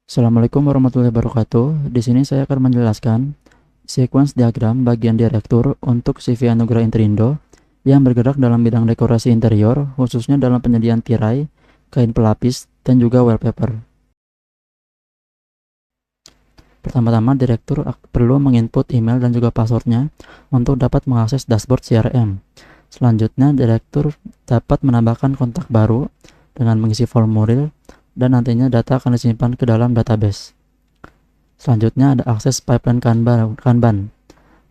Assalamualaikum warahmatullahi wabarakatuh. Di sini saya akan menjelaskan sequence diagram bagian direktur untuk CV Anugerah Interindo yang bergerak dalam bidang dekorasi interior, khususnya dalam penyediaan tirai, kain pelapis, dan juga wallpaper. Pertama-tama, direktur perlu menginput email dan juga passwordnya untuk dapat mengakses dashboard CRM. Selanjutnya, direktur dapat menambahkan kontak baru dengan mengisi formulir dan nantinya data akan disimpan ke dalam database. Selanjutnya ada akses pipeline Kanban.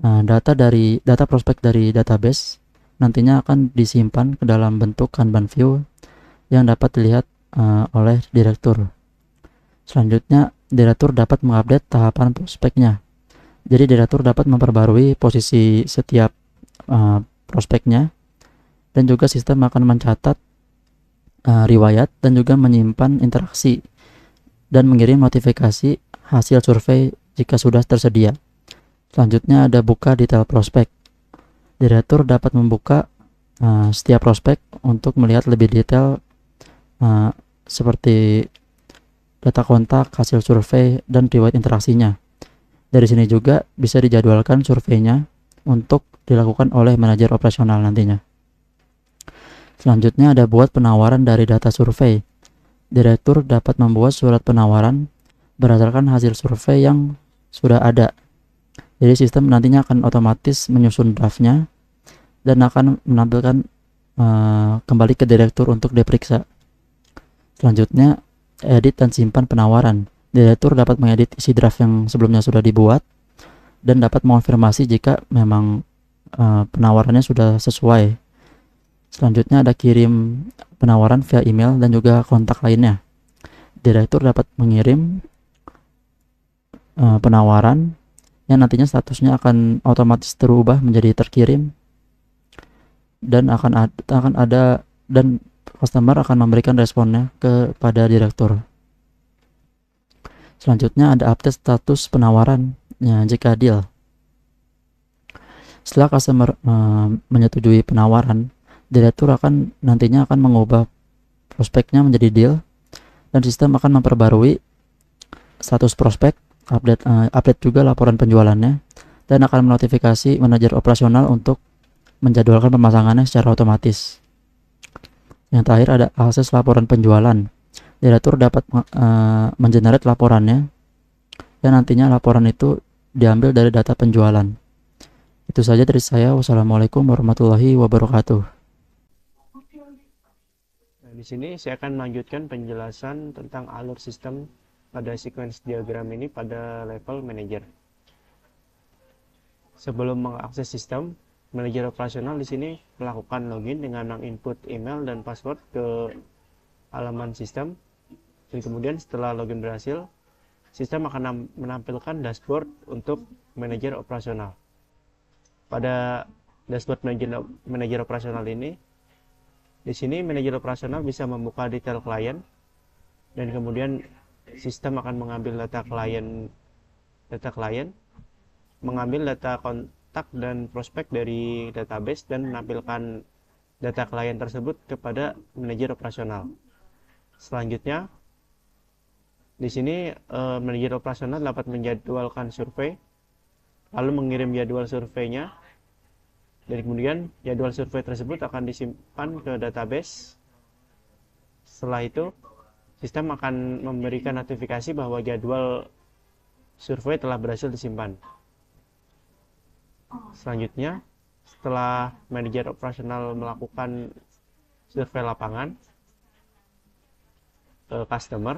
Nah, data prospek dari database nantinya akan disimpan ke dalam bentuk Kanban view yang dapat dilihat oleh direktur. Selanjutnya, direktur dapat mengupdate tahapan prospeknya. Jadi direktur dapat memperbarui posisi setiap prospeknya, dan juga sistem akan mencatat riwayat dan juga menyimpan interaksi dan mengirim notifikasi hasil survei jika sudah tersedia. Selanjutnya ada buka detail prospek. Direktur dapat membuka setiap prospek untuk melihat lebih detail seperti data kontak, hasil survei, dan riwayat interaksinya. Dari sini juga bisa dijadwalkan surveinya untuk dilakukan oleh manajer operasional nantinya. Selanjutnya ada buat penawaran dari data survei. Direktur dapat membuat surat penawaran berdasarkan hasil survei yang sudah ada. Jadi sistem nantinya akan otomatis menyusun draftnya dan akan menampilkan kembali ke direktur untuk diperiksa. Selanjutnya, edit dan simpan penawaran. Direktur dapat mengedit isi draft yang sebelumnya sudah dibuat dan dapat mengonfirmasi jika memang penawarannya sudah sesuai. Selanjutnya ada kirim penawaran via email dan juga kontak lainnya. Direktur dapat mengirim penawaran yang nantinya statusnya akan otomatis terubah menjadi terkirim, dan akan ada dan customer akan memberikan responnya kepada direktur. Selanjutnya ada update status penawaran jika deal. Setelah customer menyetujui penawaran, direktur nantinya akan mengubah prospeknya menjadi deal, dan sistem akan memperbarui status prospek, update juga laporan penjualannya, dan akan menotifikasi manajer operasional untuk menjadwalkan pemasangannya secara otomatis. Yang terakhir ada akses laporan penjualan. Direktur dapat mengenerate laporannya, dan nantinya laporan itu diambil dari data penjualan. Itu saja dari saya. Wassalamualaikum warahmatullahi wabarakatuh. Nah, di sini saya akan melanjutkan penjelasan tentang alur sistem pada sequence diagram ini pada level manager. Sebelum mengakses sistem, manajer operasional di sini melakukan login dengan menginput email dan password ke halaman sistem. Dan kemudian setelah login berhasil, sistem akan menampilkan dashboard untuk manajer operasional. Pada dashboard manajer operasional ini, di sini manajer operasional bisa membuka detail klien, dan kemudian sistem akan mengambil data klien, mengambil data kontak dan prospek dari database dan menampilkan data klien tersebut kepada manajer operasional. Selanjutnya, di sini manajer operasional dapat menjadwalkan survei, lalu mengirim jadwal surveinya, dan kemudian jadwal survei tersebut akan disimpan ke database. Setelah itu, sistem akan memberikan notifikasi bahwa jadwal survei telah berhasil disimpan. Selanjutnya, setelah manajer operasional melakukan survei lapangan ke customer,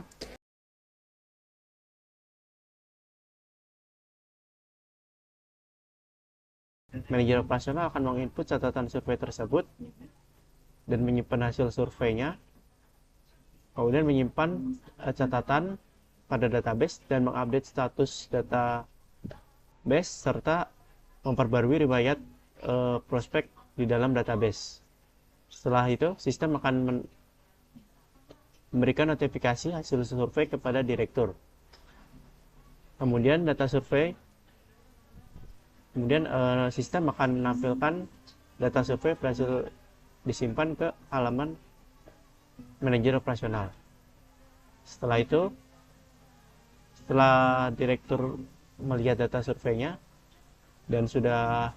manajer operasional akan menginput catatan survei tersebut dan menyimpan hasil surveinya, kemudian menyimpan catatan pada database dan mengupdate status database serta memperbarui riwayat prospek di dalam database. Setelah itu, sistem akan memberikan notifikasi hasil survei kepada direktur. Kemudian sistem akan menampilkan data survei berhasil disimpan ke halaman manajer operasional. Setelah itu, Setelah direktur melihat data surveinya dan sudah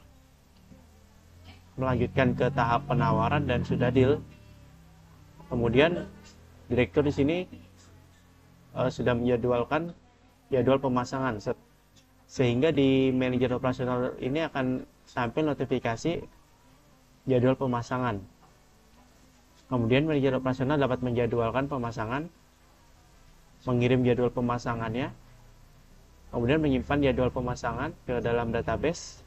melanjutkan ke tahap penawaran dan sudah deal, kemudian direktur di sini sudah menjadwalkan jadwal pemasangan, sehingga di manajer operasional ini akan tampil notifikasi jadwal pemasangan. Kemudian manajer operasional dapat menjadwalkan pemasangan, mengirim jadwal pemasangannya, kemudian menyimpan jadwal pemasangan ke dalam database,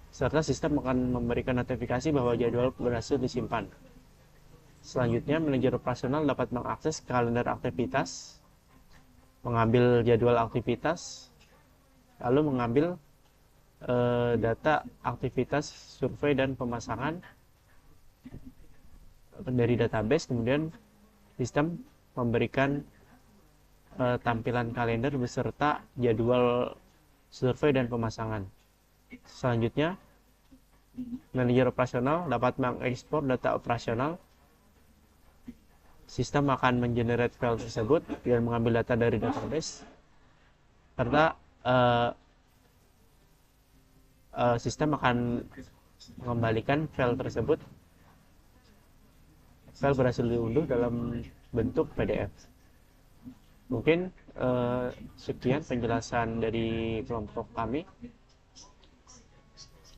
serta sistem akan memberikan notifikasi bahwa jadwal berhasil disimpan. Selanjutnya, manajer operasional dapat mengakses kalender aktivitas, mengambil jadwal aktivitas, lalu mengambil data aktivitas survei dan pemasangan dari database. Kemudian sistem memberikan tampilan kalender beserta jadwal survei dan pemasangan. Selanjutnya, manajer operasional dapat mengekspor data operasional. Sistem akan mengenerate file tersebut dan mengambil data dari database, serta sistem akan mengembalikan file tersebut. File berhasil diunduh dalam bentuk PDF. Mungkin sekian penjelasan dari kelompok kami.